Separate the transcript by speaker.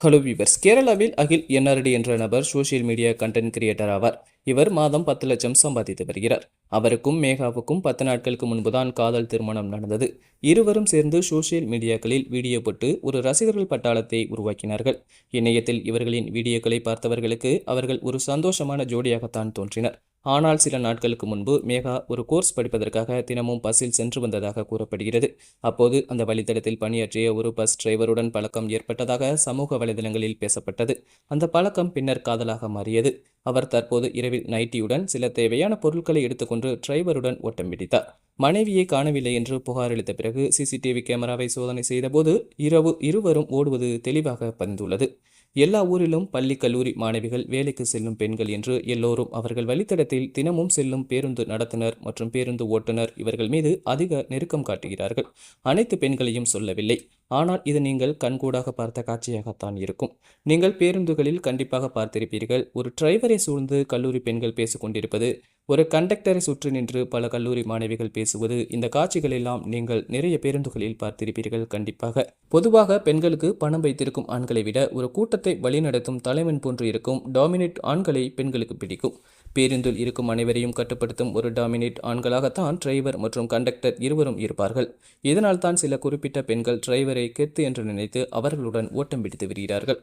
Speaker 1: Hello viewers. கேரளாவில் அகில் NRT என்ற நபர் சோஷியல் மீடியா கண்டென்ட் கிரியேட்டர் ஆவார். இவர் மாதம் 10 லட்சம் சம்பாதித்து வருகிறார். அவருக்கும் மேகாவுக்கும் 10 நாட்களுக்கு முன்புதான் காதல் திருமணம் நடந்தது. இருவரும் சேர்ந்து சோஷியல் மீடியாக்களில் வீடியோ போட்டு ஒரு ரசிகர்கள் பட்டாளத்தை உருவாக்கினார்கள். இணையத்தில் இவர்களின் வீடியோக்களை பார்த்தவர்களுக்கு அவர்கள் ஒரு சந்தோஷமான ஜோடியாகத்தான் தோன்றினர். ஆனால் சில நாட்களுக்கு முன்பு மேகா ஒரு கோர்ஸ் படிப்பதற்காக தினமும் பஸ்ஸில் சென்று வந்ததாக கூறப்படுகிறது. அப்போது அந்த வழித்தடத்தில் பணியாற்றிய ஒரு பஸ் டிரைவருடன் பழக்கம் ஏற்பட்டதாக சமூக வலைதளங்களில் பேசப்பட்டது. அந்த பழக்கம் பின்னர் காதலாக மாறியது. அவர் தற்போது இரவில் நைட்டியுடன் சில தேவையான பொருட்களை எடுத்துக்கொண்டு டிரைவருடன் ஓட்டம் பிடித்தார். மனைவியை காணவில்லை என்று புகார் அளித்த பிறகு சிசிடிவி கேமராவை சோதனை செய்தபோது இரவு இருவரும் ஓடுவது தெளிவாக பதிந்துள்ளது. எல்லா ஊரிலும் பள்ளி கல்லூரி மாணவிகள், வேலைக்கு செல்லும் பெண்கள் என்று எல்லோரும் அவர்கள் வழித்தடத்தில் தினமும் செல்லும் பேருந்து நடத்துனர் மற்றும் பேருந்து ஓட்டுநர் இவர்கள் மீது அதிக நெருக்கம் காட்டுகிறார்கள். அனைத்து பெண்களையும் சொல்லவில்லை, ஆனால் இது நீங்கள் கண்கூடாக பார்த்த காட்சியாகத்தான் இருக்கும். நீங்கள் பேருந்துகளில் கண்டிப்பாக பார்த்திருப்பீர்கள். ஒரு டிரைவரை சூழ்ந்து கல்லூரி பெண்கள் பேசிக் கொண்டிருப்பது, ஒரு கண்டக்டரை சுற்றி நின்று பல கல்லூரி மாணவிகள் பேசுவது, இந்த காட்சிகள் எல்லாம் நீங்கள் நிறைய பேருந்துகளில் பார்த்திருப்பீர்கள். கண்டிப்பாக பொதுவாக பெண்களுக்கு பணம் வைத்திருக்கும் ஆண்களை விட ஒரு கூட்டத்தை வழிநடத்தும் தலைவன் போன்று இருக்கும் டாமினேட் ஆண்களை பெண்களுக்கு பிடிக்கும். பேருந்தில் இருக்கும் அனைவரையும் கட்டுப்படுத்தும் ஒரு டாமினேட் ஆண்களாகத்தான் டிரைவர் மற்றும் கண்டக்டர் இருவரும் இருப்பார்கள். இதனால் தான் சில குறிப்பிட்ட பெண்கள் டிரைவரை கெத்து என்று நினைத்து அவர்களுடன் ஓட்டம் பிடித்து வருகிறார்கள்.